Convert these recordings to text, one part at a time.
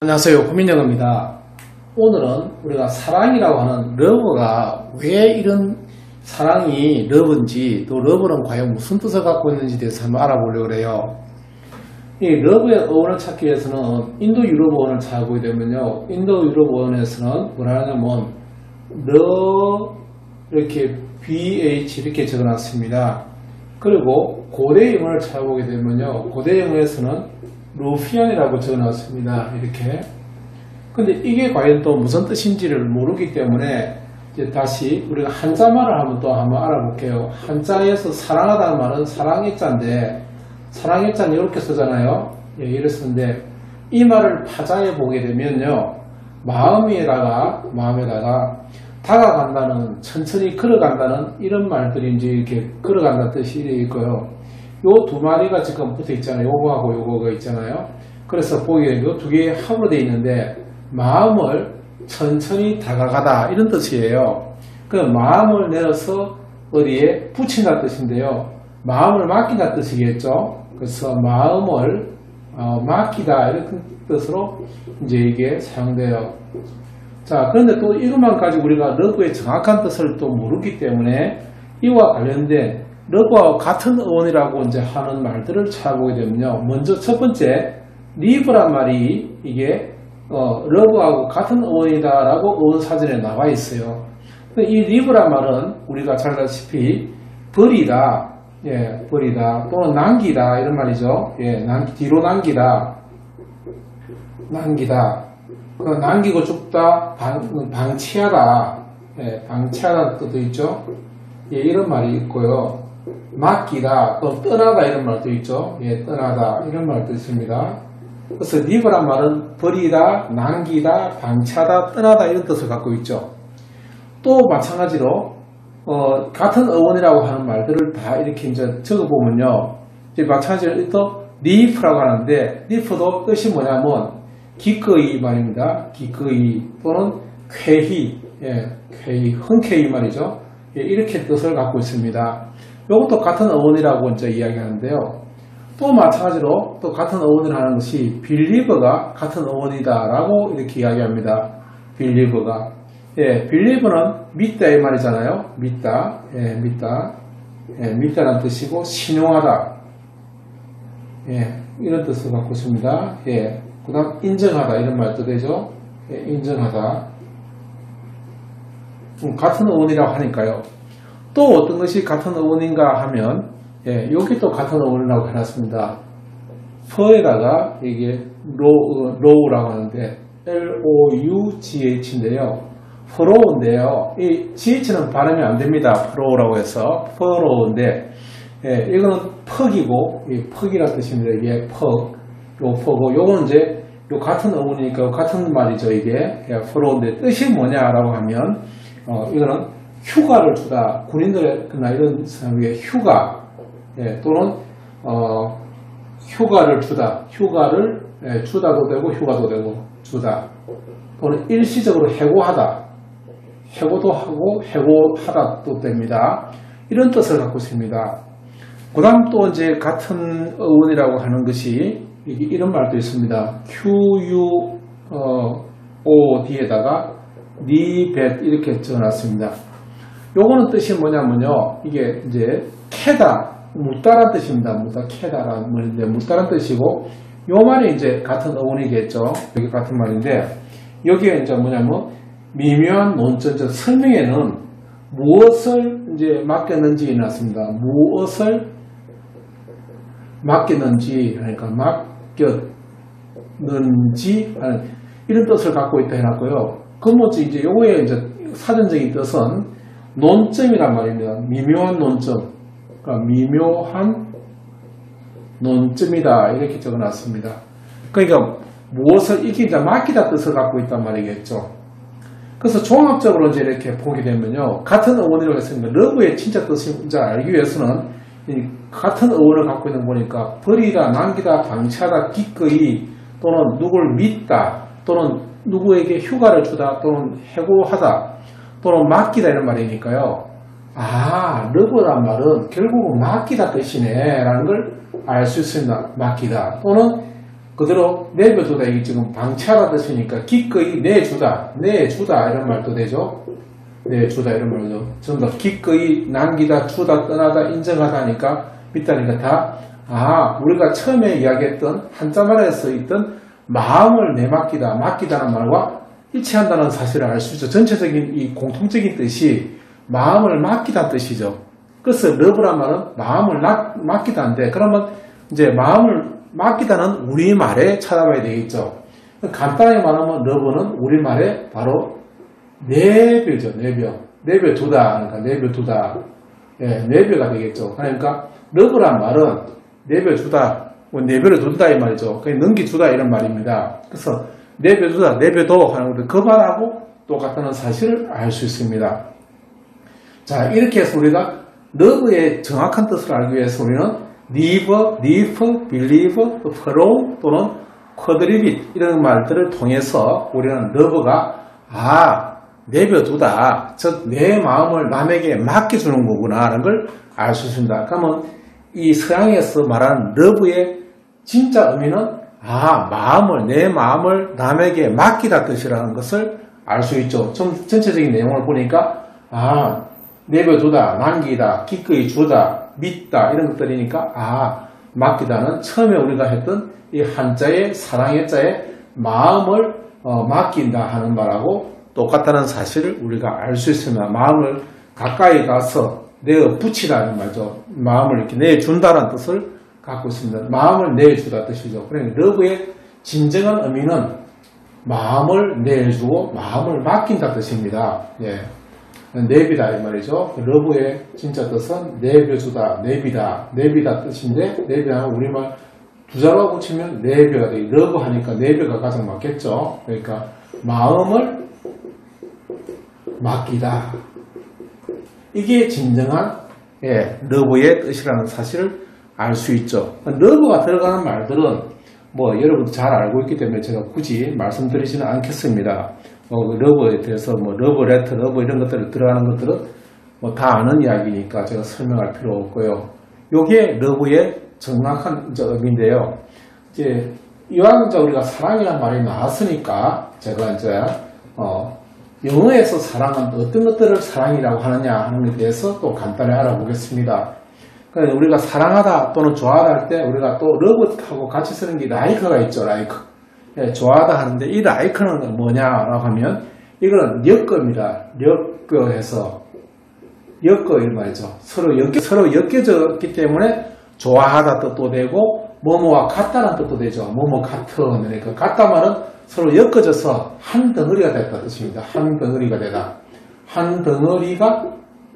안녕하세요. 고민영입니다. 오늘은 우리가 사랑이라고 하는 러브가 왜 이런 사랑이 러브인지, 또 러브는 과연 무슨 뜻을 갖고 있는지 대해서 한번 알아보려고 해요. 이 러브의 어원을 찾기 위해서는 인도 유럽 어원을 찾아보게 되면요, 인도 유럽 어원에서는 뭐라 하냐면 이렇게 BH 이렇게 적어놨습니다. 그리고 고대 영어를 찾아보게 되면요, 고대 영어에서는 루피안이라고 적어놨습니다. 이렇게. 근데 이게 과연 또 무슨 뜻인지를 모르기 때문에 이제 다시 우리가 한자말을 한번 알아볼게요. 한자에서 사랑하다는 말은 사랑의 자인데, 사랑의 자는 이렇게 쓰잖아요. 예, 이렇게 쓰는데, 이 말을 파자해 보게 되면요, 마음에다가 다가간다는, 천천히 걸어간다는 이런 말들이 이제 이렇게 걸어간다는 뜻이 있고요. 요 두 마리가 지금 붙어 있잖아요. 요거하고 요거가 있잖아요. 그래서 보게 되면 요 두 개의 합으로 되어 있는데, 마음을 천천히 다가가다 이런 뜻이에요. 그 마음을 내려서 어디에 붙인다는 뜻인데요. 마음을 맡긴다는 뜻이겠죠. 그래서 마음을 맡기다 이런 뜻으로 이제 이게 사용돼요. 자, 그런데 또 이것만 가지고 우리가 러브의 정확한 뜻을 또 모르기 때문에 이와 관련된 러브와 같은 어원이라고 이제 하는 말들을 찾아보게 되면요. 먼저 첫 번째, 리브란 말이 이게 러브하고 같은 어원이다라고 어원 사전에 나와 있어요. 이 리브란 말은 우리가 잘 알다시피 버리다, 예, 버리다 또는 남기다 이런 말이죠. 예, 뒤로 남기다. 남기고 죽다, 방치하다, 예, 방치하다는 뜻도 있죠. 예, 이런 말이 있고요. 맡기다, 또 떠나다 이런 말도 있죠. 예, 떠나다 이런 말도 있습니다. 그래서 리브란 말은 버리다, 남기다, 방치하다, 떠나다 이런 뜻을 갖고 있죠. 또 마찬가지로 같은 어원이라고 하는 말들을 다 이렇게 이제 적어보면요, 이제 마찬가지로 또 리프라고 하는데, 리프도 뜻이 뭐냐면 기꺼이 말입니다. 기꺼이 또는 쾌히, 예, 쾌히, 흔쾌히 말이죠. 예, 이렇게 뜻을 갖고 있습니다. 이것도 같은 어원이라고 이제 이야기하는데요. 또 마찬가지로 또 같은 어원을 하는 것이 빌리버가 같은 어원이다라고 이렇게 이야기합니다. 빌리버가. 예, 빌리버는 믿다 이 말이잖아요. 믿다. 예, 믿다. 예, 믿다라는 뜻이고, 신용하다. 예, 이런 뜻을 갖고 있습니다. 예, 그 다음 인정하다 이런 말도 되죠. 예, 인정하다. 같은 어원이라고 하니까요. 또 어떤 것이 같은 어원인가 하면, 예, 여기 또 같은 어원이라고 해놨습니다. 퍼에다가 이게 low라고 하는데 L-O-U-G-H인데요. furrow인데요. 이 GH는 발음이 안 됩니다. furrow라고 해서 furrow인데, 예, 이거는 퍽이고, 이 퍽이라는 뜻입니다. 이게 퍽, 요 퍽고, 요거는 이제 요 같은 어원이니까 같은 말이죠. 이게 예, furrow인데 뜻이 뭐냐라고 하면, 이거는 휴가를 주다, 군인들이나 이런 사람에게 휴가, 예, 또는 휴가를 주다, 휴가를 예, 주다도 되고 휴가도 되고 주다, 또는 일시적으로 해고하다, 해고도 하고 해고하다도 됩니다. 이런 뜻을 갖고 있습니다. 그 다음 또 이제 같은 어원이라고 하는 것이 이런 말도 있습니다. QUO 뒤에다가 니벳 이렇게 적어놨습니다. 요거는 뜻이 뭐냐면요, 이게 이제 캐다, 묻다란 뜻입니다. 캐다란 말인데 묻다란 뜻이고, 요 말이 이제 같은 어원이겠죠. 여기 같은 말인데, 여기에 이제 뭐냐면 미묘한 논점, 설명에는 무엇을 이제 맡겼는지 해놨습니다. 무엇을 맡겼는지, 그러니까 맡겼는지 하는 이런 뜻을 갖고 있다 해놨고요. 그 뭐지 이제 요거의 이제 사전적인 뜻은 논점이란 말입니다. 미묘한 논점. 그러니까 미묘한 논점이다. 이렇게 적어놨습니다. 그러니까 무엇을 이게 이제 맡기다 뜻을 갖고 있단 말이겠죠. 그래서 종합적으로 이제 이렇게 보게 되면요, 같은 어원이라고 했으니까 러브의 진짜 뜻을 이제 알기 위해서는 같은 어원을 갖고 있는 거니까 버리다, 남기다, 방치하다, 기꺼이 또는 누굴 믿다 또는 누구에게 휴가를 주다 또는 해고하다 또는 맡기다 이런 말이니까요. 아, 러브란 말은 결국은 맡기다 뜻이네 라는 걸 알 수 있습니다. 맡기다 또는 그대로 내버두다. 이게 지금 방치하다 뜻이니까 기꺼이 내주다 이런 말도 되죠. 내주다 이런 말도 전부 다 기꺼이 남기다 주다 떠나다 인정하다니까 믿다니까 다 우리가 처음에 이야기했던 한자말에 써있던 마음을 내맡기다 맡기다는 말과 일치한다는 사실을 알 수 있죠. 전체적인 이 공통적인 뜻이 마음을 맡기다는 뜻이죠. 그래서 러브란 말은 마음을 맡기다인데 그러면 이제 마음을 맡기다는 우리말에 찾아봐야 되겠죠. 간단하게 말하면 러브는 우리말에 바로 내벼죠. 내벼두다. 그러니까 내벼두다. 예, 내벼가 되겠죠. 그러니까 러브란 말은 내벼주다. 내버려 둔다 이 말이죠. 그냥 넘기주다 이런 말입니다. 그래서 내버려두다, 내버려둬 하는 것도 그 말하고 똑같다는 사실을 알 수 있습니다. 자, 이렇게 해서 우리가 러브의 정확한 뜻을 알기 위해서 우리는 live, believe, follow 또는 quadribit 이런 말들을 통해서 우리는 러브가 내버려두다, 즉 내 마음을 남에게 맡겨주는 거구나 하는 걸 알 수 있습니다. 그러면 이 서양에서 말하는 러브의 진짜 의미는 내 마음을 남에게 맡기다 뜻이라는 것을 알 수 있죠. 좀 전체적인 내용을 보니까 내버려두다, 남기다, 기꺼이 주다, 믿다 이런 것들이니까 맡기다는 처음에 우리가 했던 이 한자의 사랑의 자의 마음을 맡긴다 하는 말하고 똑같다는 사실을 우리가 알 수 있습니다. 마음을 가까이 가서 내어 붙이다는 말이죠. 마음을 이렇게 내준다는 뜻을 갖고 있습니다. 마음을 내주다 뜻이죠. 그러니까 러브의 진정한 의미는 마음을 내주고 마음을 맡긴다 뜻입니다. 예. 내비다 이 말이죠. 러브의 진짜 뜻은 내벼주다, 내비다 뜻인데 내비하면 우리말 두 자로 붙이면 내벼가 되고 러브 하니까 내벼가 가장 맞겠죠. 그러니까 마음을 맡기다. 이게 진정한 러브의 뜻이라는 사실을 알 수 있죠. 러브가 들어가는 말들은 여러분도 잘 알고 있기 때문에 제가 굳이 말씀드리지는 않겠습니다. 러브에 대해서 러브 레터, 러브 이런 것들을 들어가는 것들은 다 아는 이야기니까 제가 설명할 필요 없고요. 요게 러브의 정확한 의미인데요. 이제 이왕 우리가 사랑이라는 말이 나왔으니까 제가 이제 영어에서 사랑은 어떤 것들을 사랑이라고 하느냐 하는 것에 대해서 또 간단히 알아보겠습니다. 그러니까 우리가 사랑하다 또는 좋아하다 할 때 우리가 또 러브하고 같이 쓰는 게 라이크가 있죠. 라이크. 좋아하다 하는데 이 라이크는 뭐냐라고 하면 이거는 엮어입니다. 엮어해서 엮어 이 말이죠. 서로 엮여졌기 때문에 좋아하다 뜻도 되고 뭐뭐와 같다는 뜻도 되죠. 뭐뭐 같은. 그러니까 같다 말은 서로 엮어져서 한 덩어리가 됐다 뜻입니다. 한 덩어리가 되다. 한 덩어리가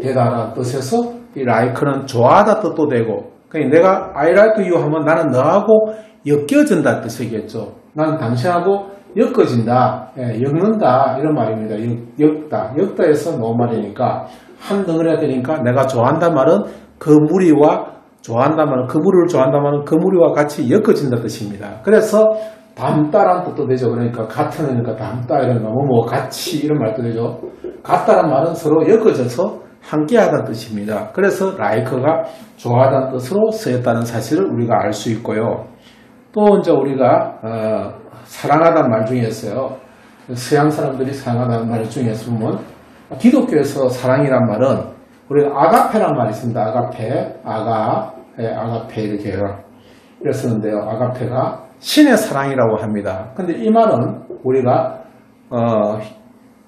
되다라는 뜻에서 이 like는 좋아하다 뜻도 되고, 그러니까 내가 I like you 하면 나는 너하고 엮여진다 뜻이겠죠. 나는 당신하고 엮어진다, 엮는다 이런 말입니다. 엮다에서 놓은 말이니까 한 덩어리가 되니까 내가 좋아한다 말은 그 무리와 좋아한다 말은 그 무리를 좋아한다 말은 그 무리와 같이 엮어진다 뜻입니다. 그래서 닮다란 뜻도 되죠. 그러니까 같은 거니까 닮다 이런 거, 뭐 같이 이런 말도 되죠. 같다란 말은 서로 엮어져서 함께하다는 뜻입니다. 그래서 like가 좋아하다는 뜻으로 쓰였다는 사실을 우리가 알 수 있고요. 또 이제 우리가 사랑하다는 말 중에서요. 서양 사람들이 사랑하다는 말 중에서 보면 기독교에서 사랑이란 말은 우리가 아가페란 말이 있습니다. 아가페, 아가페 이렇게 쓰는데요. 아가페가 신의 사랑이라고 합니다. 근데 이 말은 우리가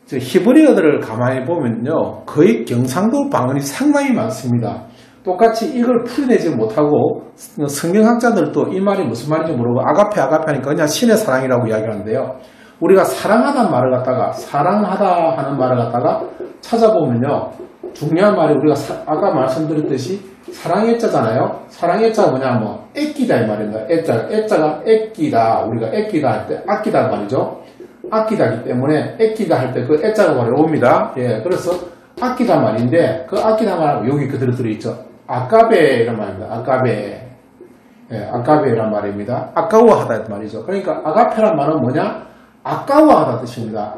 히브리어들을 가만히 보면요, 거의 경상도 방언이 상당히 많습니다. 똑같이 이걸 풀어내지 못하고 성경학자들도 이 말이 무슨 말인지 모르고 아가페 하니까 그냥 신의 사랑이라고 이야기하는데요. 우리가 사랑하다는 말을 갖다가 사랑하다 하는 말을 갖다가 찾아보면요, 중요한 말이 우리가 아까 말씀드렸듯이 사랑의 자잖아요. 사랑의 자가 뭐냐, 애끼다 이 말입니다. 애자가 애끼다. 우리가 애끼다 할 때 아끼다 말이죠. 아끼다기 때문에 애끼다 할 때 그 애자가 바로 옵니다. 예, 그래서 아끼다 말인데 그 아끼다 말하고 여기 그대로 들어있죠. 아까베 이런 말입니다. 아까베. 예, 아까베란 말입니다. 아까워하다 말이죠. 그러니까 아가페란 말은 뭐냐? 아까워하다 뜻입니다.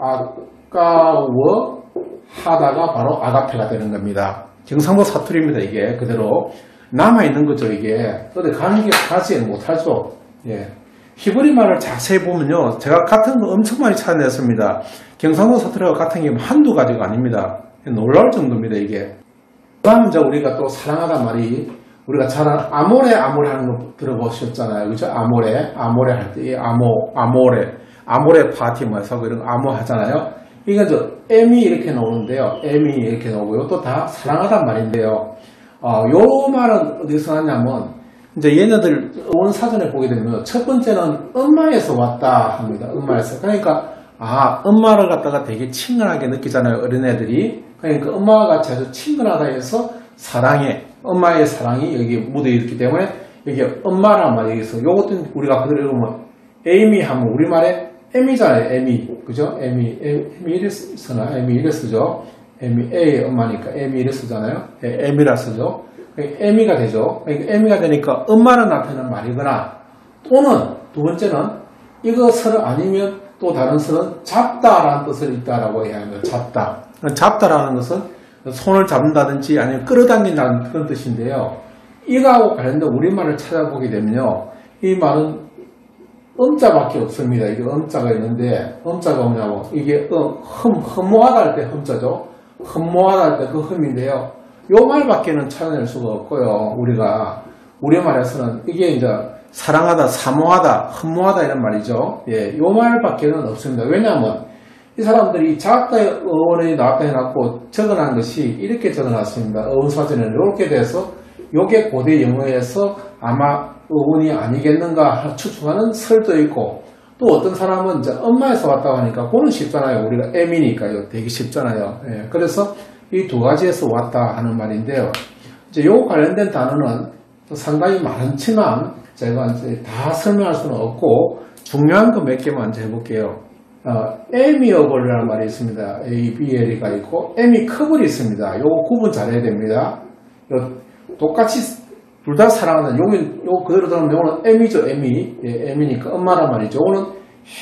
아까워하다가 바로 아가페가 되는 겁니다. 경상도 사투리입니다. 이게 그대로 남아있는 거죠. 이게 어디 가는 게 가지는 못하죠. 예. 히브리 말을 자세히 보면요. 제가 같은 거 엄청 많이 찾아냈습니다. 경상도 사투리와 같은 게 한두 가지가 아닙니다. 놀라울 정도입니다, 이게. 그 다음 이제 우리가 또 사랑하다 말이 우리가 잘 아는 아모레 하는 거 들어보셨잖아요. 그죠? 아모레 할 때 이 아모레 파티 뭐 해서 이런 거 아모 하잖아요. 이건 저 M이 이렇게 나오는데요. M이 이렇게 나오고 이것도 다 사랑하단 말인데요. 요 말은 어디서 나냐면 이제 얘네들 원사전에 보게 되면 첫 번째는 엄마에서 왔다 합니다. 엄마에서. 그러니까 엄마를 갖다가 되게 친근하게 느끼잖아요. 어린애들이. 그러니까 엄마와 같이 아주 친근하다 해서 엄마의 사랑이 여기 묻어 있기 때문에 여기 엄마란 말이 여기서 요것도 우리가 그대로 읽으면 에이미 하면 우리말에 에미잖아요. 에미. 그죠? 에미 이래 쓰나? 에미 이래 쓰죠. 에미, A의 엄마니까 에미 이래 쓰잖아요. 에미라 쓰죠. 에미가 되죠. 에미가 되니까 엄마를 나타내는 말이거나 또는 두 번째는 이것을 아니면 또 다른 설은 잡다라는 뜻을 있다라고 이야기합니다. 잡다라는 것은 손을 잡는다든지 아니면 끌어당긴다는 그런 뜻인데요. 이거하고 관련된 우리말을 찾아보게 되면요. 이 말은 음자밖에 없습니다. 이게 음자가 있는데 음자가 뭐냐면 이게 흠모하다 할 때 흠자죠. 흠모하다 할 때 그 흠인데요. 요 말밖에는 찾아낼 수가 없고요. 우리말에서는 이게 이제 사랑하다, 사모하다, 흠모하다 이런 말이죠. 요 말밖에는 없습니다. 왜냐하면 이 사람들이 작가의 어원이 나왔다 해놨고 적어놓은 것이 이렇게 적어놨습니다. 어원사전에는 이렇게 돼서 요게 고대 영어에서 아마 어원이 아니겠는가 추측하는 설도 있고 또 어떤 사람은 이제 엄마에서 왔다고 하니까 그거는 쉽잖아요. 우리가 M이니까요. 되게 쉽잖아요. 그래서 이 두 가지에서 왔다 하는 말인데요. 이제 요 관련된 단어는 상당히 많지만 제가 이제 다 설명할 수는 없고 중요한 거 몇 개만 이제 해볼게요. 에미어블이라는 말이 있습니다. ABL이가 있고 에미커블이 있습니다. 요거 구분 잘해야 됩니다. 똑같이 둘 다 사랑하는 요 그대로 들으면 요거는 에미죠. 에미니까 엄마란 말이죠. 요거는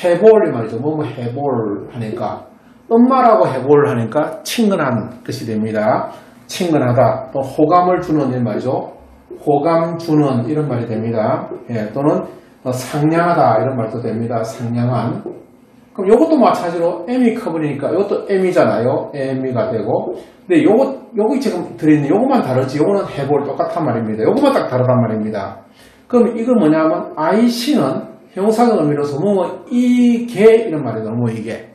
해볼 말이죠. 해볼 하니까 엄마라고 해볼 하니까 친근한 뜻이 됩니다. 친근하다. 또 호감을 주는 이런 말이죠. 호감 주는 이런 말이 됩니다. 또는 상냥하다 이런 말도 됩니다. 상냥한. 그럼 요것도 마찬가지로 에미 커버리니까 요것도 에미잖아요. 에미가 되고. 근데 요거 지금 들어있는 요것만 다르지. 요거는 해볼 똑같단 말입니다. 요것만 딱 다르단 말입니다. 그럼 이거 뭐냐면 IC는 형용사적 의미로서 이게 이런 말이죠. 이게.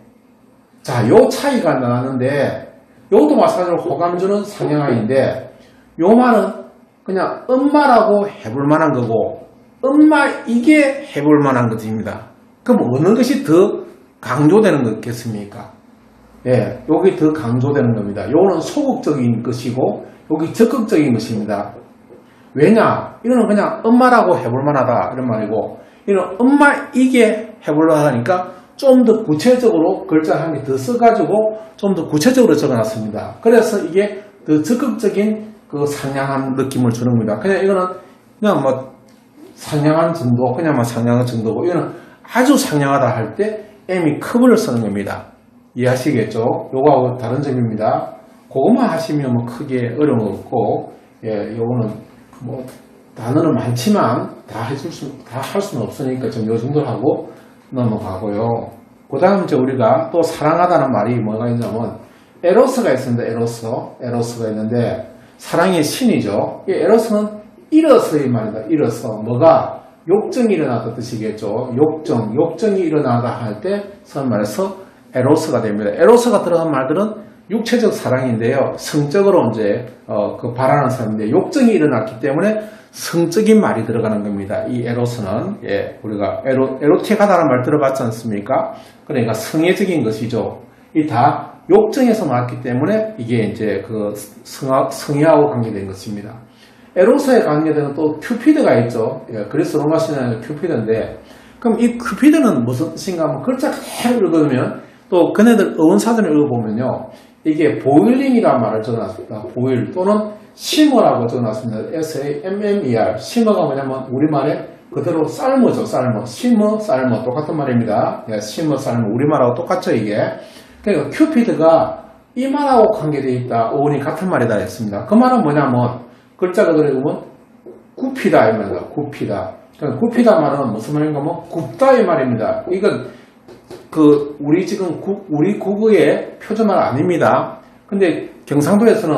자, 요 차이가 나는데 요것도 마찬가지로 호감 주는 상냥함인데 요 말은 그냥 엄마라고 해볼 만한 거고 엄마 이게 해볼 만한 것입니다. 그럼 어느 것이 더 강조되는 거겠습니까? 여기 더 강조되는 겁니다. 요거는 소극적인 것이고 여기 적극적인 것입니다. 왜냐? 이거는 그냥 엄마라고 해볼 만하다 이런 말이고 이거는 엄마 이게 해볼 만하니까 좀 더 구체적으로 글자 한 개 더 써가지고 좀 더 구체적으로 적어놨습니다. 그래서 이게 더 적극적인 그 상냥한 느낌을 주는 겁니다. 그냥 이거는 그냥 상냥한 정도, 그냥 상냥한 정도고 이거는 아주 상냥하다 할 때 M이 커브를 쓰는 겁니다. 이해하시겠죠? 요거하고 다른 점입니다. 그것만 하시면 크게 어려운 거 없고, 요거는 단어는 많지만 다 할 수는 없으니까 좀 요 정도 하고 넘어가고요. 그 다음 우리가 또 사랑하다는 말이 뭐가 있냐면 에로스가 있습니다. 에로스가 있는데 사랑의 신이죠. 이 에로스는 일어서의 말이다. 일어서 뭐가 욕정이 일어나다 뜻이겠죠. 욕정이 일어나다 할 때 선 말해서 에로스가 됩니다. 에로스가 들어간 말들은 육체적 사랑인데요. 성적으로 이제 그 바라는 사람인데 욕정이 일어났기 때문에 성적인 말이 들어가는 겁니다. 이 에로스는 우리가 에로틱하다는 말 들어봤지 않습니까? 그러니까 성애적인 것이죠. 이 다 욕정에서 나왔기 때문에 이게 이제 그 성애하고 관계된 것입니다. 에로스에 관계되는 또 큐피드가 있죠. 그리스 로마 신화의 큐피드인데 그럼 이 큐피드는 무슨 뜻인가 하면 글자 그대로 읽으면 또 그네들 어원사전을 읽어보면요. 이게 보일링이라는 말을 적어놨습니다. 보일 또는 시머라고 적어놨습니다. SAMMER. 시머가 뭐냐면 우리말에 그대로 쌀머죠. 시머, 쌀머. 똑같은 말입니다. 시머, 쌀머. 우리말하고 똑같죠, 이게. 그러니까 큐피드가 이 말하고 관계되어 있다. 어원이 같은 말이다 했습니다. 그 말은 뭐냐면 글자 그대로 읽으면 굽히다 이 말이다. 굽히다. 굽히다 말은 무슨 말인가 뭐 굽다 이 말입니다. 이건 우리 지금 우리 국어의 표준말 아닙니다. 근데 경상도에서는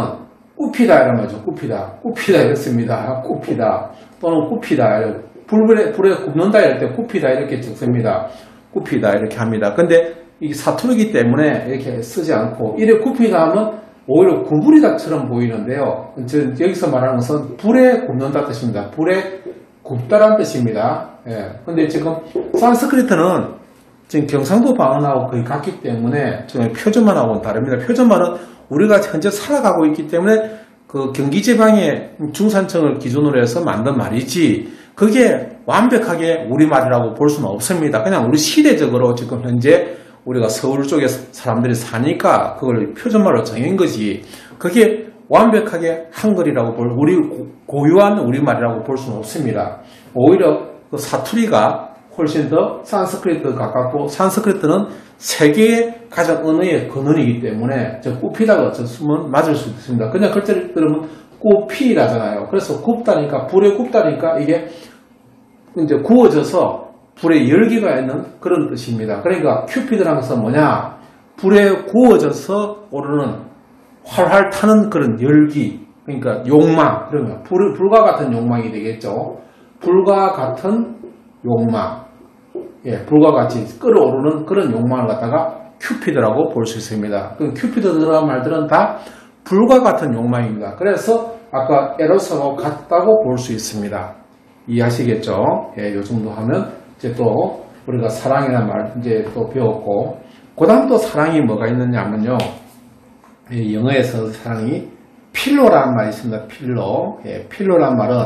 굽히다 이런 말이죠. 굽히다 이렇습니다. 굽히다 또는 굽히다 불에 굽는다 이럴 때 굽히다 이렇게 적습니다. 굽히다 이렇게 합니다. 근데 이 사투리기 때문에 이렇게 쓰지 않고 이래 굽히다 하면 오히려 구부리다처럼 보이는데요. 여기서 말하는 것은 불에 굽는다 뜻입니다. 불에 굽다란 뜻입니다. 예. 근데 지금 산스크리트는 지금 경상도 방언하고 거의 같기 때문에 지금 표준말하고는 다릅니다. 표준말은 우리가 현재 살아가고 있기 때문에 그 경기지방의 중산층을 기준으로 해서 만든 말이지 그게 완벽하게 우리말이라고 볼 수는 없습니다. 그냥 우리 시대적으로 지금 현재 우리가 서울 쪽에 사람들이 사니까 그걸 표준말로 정한 거지 그게 완벽하게 한글이라고 우리 고유한 우리말이라고 볼 수는 없습니다. 오히려 그 사투리가 훨씬 더 산스크리트 가깝고 산스크리트는 세계의 가장 언어의 근원이기 때문에 굽히다가 쓰면 맞을 수 있습니다. 그냥 글자를 들으면 굽히라잖아요. 그래서 굽다니까 불에 굽다니까 이게 이제 구워져서 불에 열기가 있는 그런 뜻입니다. 그러니까 큐피드라는 것은 뭐냐? 불에 구워져서 오르는 활활 타는 그런 열기, 그러니까 욕망, 그러면 불과 같은 욕망이 되겠죠. 불과 같은 욕망, 불과 같이 끓어오르는 그런 욕망을 갖다가 큐피드라고 볼 수 있습니다. 그 큐피드 들어간 말들은 다 불과 같은 욕망입니다. 그래서 아까 에로스하고 같다고 볼 수 있습니다. 이해하시겠죠? 요 정도 하면 이제 또 우리가 사랑이라는 말 이제 또 배웠고, 그 다음 또 사랑이 뭐가 있느냐면요. 영어에서 사랑이 필로라는 말이 있습니다. 필로. 필로라는 말은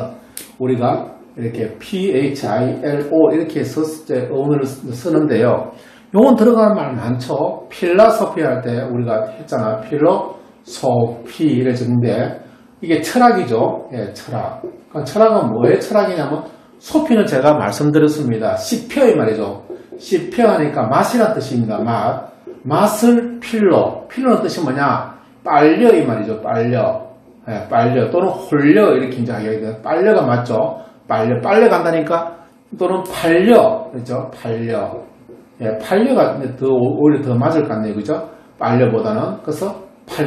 우리가 이렇게 P-H-I-L-O 이렇게 해서 어원을 쓰는데요. 요건 들어가는 말 많죠. 필라소피 할 때 우리가 했잖아. 필로소피 이래 적는데 이게 철학이죠. 철학. 그러니까 철학은 뭐의 철학이냐면 소피는 제가 말씀드렸습니다. 씹혀 이 말이죠. 씹혀 하니까 맛이란 뜻입니다. 맛을 필로는 뜻이 뭐냐? 빨려 이 말이죠. 빨려 또는 홀려 이렇게 이제 하게 돼요. 빨려가 맞죠. 빨려 간다니까 또는 팔려 그렇죠. 팔려가 오히려 더 맞을 것 같네요. 그죠? 빨려보다는. 그래서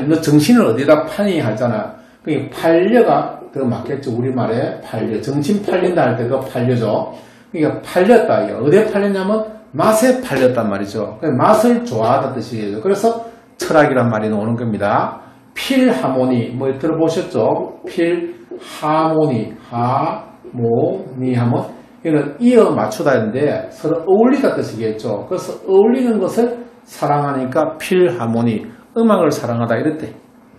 너 정신을 어디다 파니 하잖아. 그러니까 팔려가 더 맞겠죠. 우리말에 팔려. 정신 팔린다 할 때도 팔려죠. 그러니까 팔렸다. 어디에 팔렸냐면 맛에 팔렸단 말이죠. 맛을 좋아하다 뜻이에요. 그래서 철학이란 말이 나오는 겁니다. 필하모니 뭐 들어보셨죠? 필하모니 하모니 하면 이건 이어 맞추다 했는데 서로 어울리다 뜻이겠죠. 그래서 어울리는 것을 사랑하니까 필하모니 음악을 사랑하다 이럴 때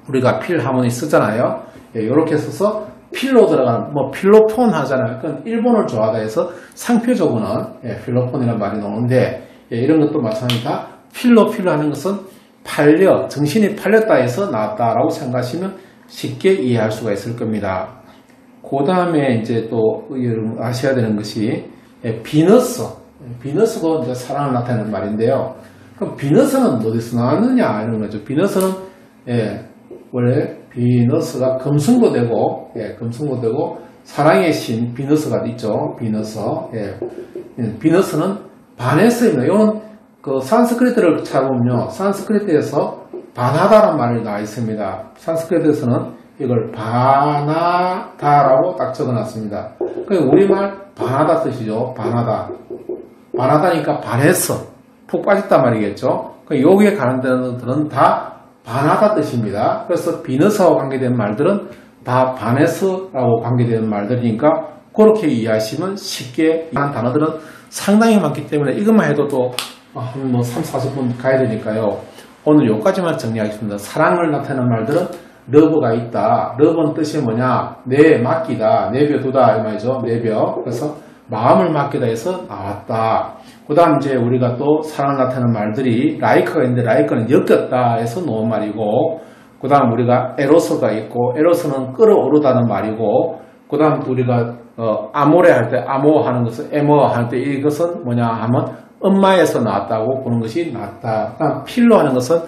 우리가 필하모니 쓰잖아요. 이렇게 써서 필로 들어가는 뭐 필로폰 하잖아요. 그건 일본을 좋아하다 해서 상표적으로는 필로폰이라는 말이 나오는데 이런 것도 마찬가지다. 필로 하는 것은 팔려 정신이 팔렸다 해서 나왔다라고 생각하시면 쉽게 이해할 수가 있을 겁니다. 그 다음에 이제 또 여러분 아셔야 되는 것이 비너스도 이제 사랑을 나타내는 말인데요. 그럼 비너스는 어디서 나왔느냐 이런 거죠. 비너스는 원래 비너스가 금승도 되고 사랑의 신 비너스가 있죠. 비너스는 바네스입니다. 이건 그 산스크리트를 찾아보면요. 산스크리트에서 바나다라는 말이 나와 있습니다. 산스크리트에서는 이걸 바나다라고 딱 적어놨습니다. 우리말 바나다 뜻이죠. 바나다니까 반했어. 푹 빠졌단 말이겠죠. 여기에 관련된 것들은 다 바나다 뜻입니다. 그래서 비너스하고 관계된 말들은 다 바네스라고 관계되는 말들이니까 그렇게 이해하시면 쉽게 이해한 단어들은 상당히 많기 때문에 이것만 해도 또 한 3-40분 가야 되니까요. 오늘 여기까지만 정리하겠습니다. 사랑을 나타내는 말들은 러브가 있다. 러브는 뜻이 뭐냐? 내 맡기다, 내벼두다 이 말이죠. 내벼. 그래서 마음을 맡기다 해서 나왔다. 그 다음 이제 우리가 또 사랑을 나타내는 말들이 라이크가 있는데 라이크는 엮였다 해서 놓은 말이고, 그 다음 우리가 에로스가 있고 에로스는 끌어오르다는 말이고, 그 다음 우리가 아모레 할 때 아모 하는 것은 에모 할 때 이것은 뭐냐 하면 엄마에서 나왔다고 보는 것이 낫다. 그 다음 필로 하는 것은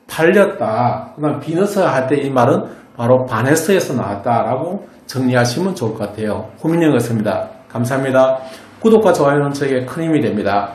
팔렸다. 그 다음 비너스 할 때 이 말은 바로 바네스에서 나왔다라고 정리하시면 좋을 것 같아요. 호민영이었습니다. 감사합니다. 구독과 좋아요는 저에게 큰 힘이 됩니다.